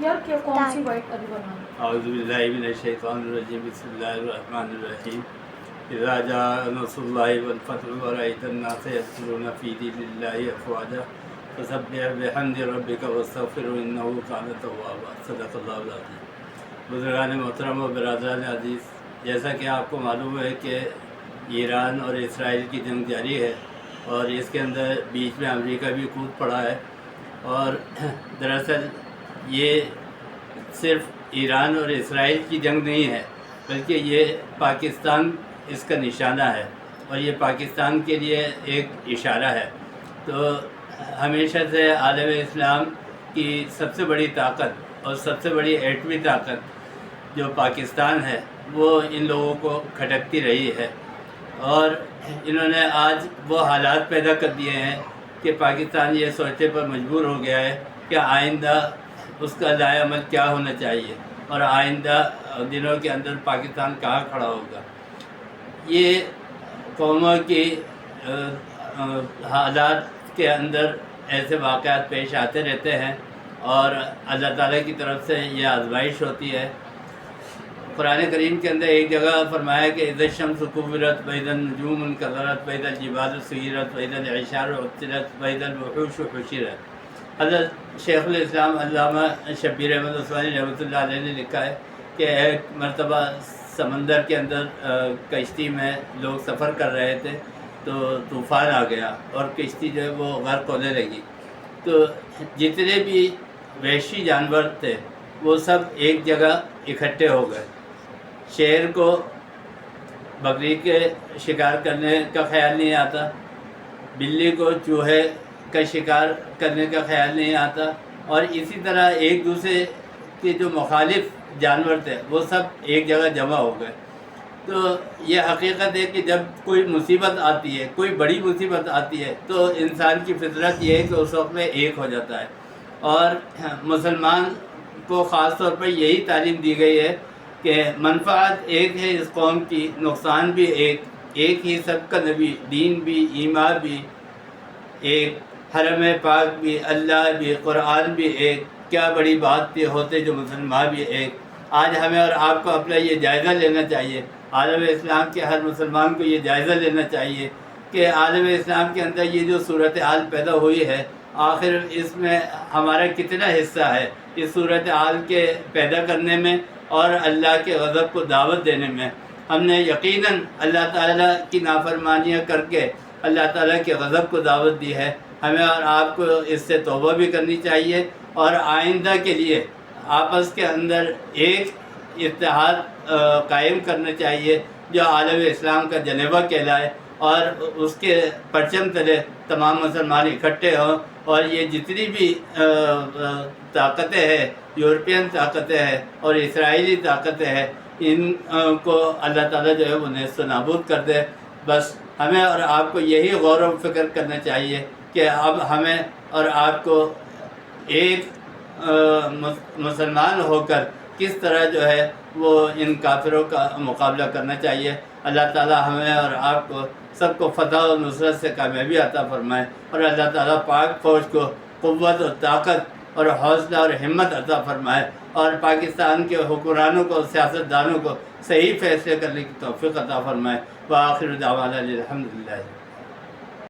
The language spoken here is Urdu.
یار کیا کون سی وائٹ ابھی بنانا؟ اعوذ باللہ من الشیطان الرجیم بسم اللہ الرحمن الرحیم اذا جاء نصر اللہ والفتح ورأیت الناس يدخلون فی دین اللہ افواجا فسبح بحمد ربک واستغفرہ انہ کان توابا۔ صدق اللہ العظیم۔ بزرگان محترم و برادران عزیز، جیسا کہ آپ کو معلوم ہے کہ ایران اور اسرائیل کی جنگ جاری ہے اور اس کے اندر بیچ میں امریکہ بھی کود پڑا ہے، اور دراصل یہ صرف ایران اور اسرائیل کی جنگ نہیں ہے بلکہ یہ پاکستان اس کا نشانہ ہے اور یہ پاکستان کے لیے ایک اشارہ ہے۔ تو ہمیشہ سے عالم اسلام کی سب سے بڑی طاقت اور سب سے بڑی ایٹمی طاقت جو پاکستان ہے وہ ان لوگوں کو کھٹکتی رہی ہے، اور انہوں نے آج وہ حالات پیدا کر دیے ہیں کہ پاکستان یہ سوچنے پر مجبور ہو گیا ہے کہ آئندہ اس کا لائحہ عمل کیا ہونا چاہیے اور آئندہ دنوں کے اندر پاکستان کہاں کھڑا ہوگا۔ یہ قوموں کی حالات کے اندر ایسے واقعات پیش آتے رہتے ہیں اور اللہ تعالیٰ کی طرف سے یہ آزمائش ہوتی ہے۔ قرآن کریم کے اندر ایک جگہ فرمایا کہ اذا الشمس کورت واذا النجوم انکدرت واذا الجبال سیرت واذا العشار عطلت واذا الوحوش حشرت۔ حضرت شیخ الاسلام علامہ شبیر احمد عثمانی رحمۃ اللہ علیہ نے لکھا ہے کہ ایک مرتبہ سمندر کے اندر کشتی میں لوگ سفر کر رہے تھے تو طوفان آ گیا اور کشتی جو ہے وہ غرق ہونے لگی، تو جتنے بھی وحشی جانور تھے وہ سب ایک جگہ اکٹھے ہو گئے۔ شیر کو بکری کے شکار کرنے کا خیال نہیں آتا، بلی کو چوہے کا شکار کرنے کا خیال نہیں آتا، اور اسی طرح ایک دوسرے کے جو مخالف جانور تھے وہ سب ایک جگہ جمع ہو گئے۔ تو یہ حقیقت ہے کہ جب کوئی مصیبت آتی ہے، کوئی بڑی مصیبت آتی ہے، تو انسان کی فطرت یہ ہے کہ اس وقت میں ایک ہو جاتا ہے، اور مسلمان کو خاص طور پر یہی تعلیم دی گئی ہے کہ منفعت ایک ہے اس قوم کی، نقصان بھی ایک ہی سب کا نبی، دین بھی، ایمان بھی ایک، حرم پاک بھی، اللہ بھی، قرآن بھی ایک، کیا بڑی بات تھی ہوتے جو مسلمان بھی ایک۔ آج ہمیں اور آپ کو اپنا یہ جائزہ لینا چاہیے، عالم اسلام کے ہر مسلمان کو یہ جائزہ لینا چاہیے کہ عالم اسلام کے اندر یہ جو صورتحال پیدا ہوئی ہے، آخر اس میں ہمارا کتنا حصہ ہے اس صورتحال کے پیدا کرنے میں اور اللہ کے غضب کو دعوت دینے میں۔ ہم نے یقیناً اللہ تعالیٰ کی نافرمانیاں کر کے اللہ تعالیٰ کے غضب کو دعوت دی ہے۔ ہمیں اور آپ کو اس سے توبہ بھی کرنی چاہیے اور آئندہ کے لیے آپس کے اندر ایک اتحاد قائم کرنا چاہیے جو عالم اسلام کا جنیبہ کہلائے، اور اس کے پرچم تلے تمام مسلمان اکٹھے ہوں، اور یہ جتنی بھی طاقتیں ہیں، یورپین طاقتیں ہیں اور اسرائیلی طاقتیں ہیں، ان کو اللہ تعالیٰ جو ہے وہ نیست و نابود کر دے۔ بس ہمیں اور آپ کو یہی غور و فکر کرنا چاہیے کہ اب ہمیں اور آپ کو ایک مسلمان ہو کر کس طرح جو ہے وہ ان کافروں کا مقابلہ کرنا چاہیے۔ اللہ تعالیٰ ہمیں اور آپ کو سب کو فتح و نصرت سے کامیابی عطا فرمائے، اور اللہ تعالیٰ پاک فوج کو قوت اور طاقت اور حوصلہ اور ہمت عطا فرمائے، اور پاکستان کے حکمرانوں کو، سیاستدانوں کو صحیح فیصلے کرنے کی توفیق عطا فرمائے۔ وآخر دعوانا الحمدللہ۔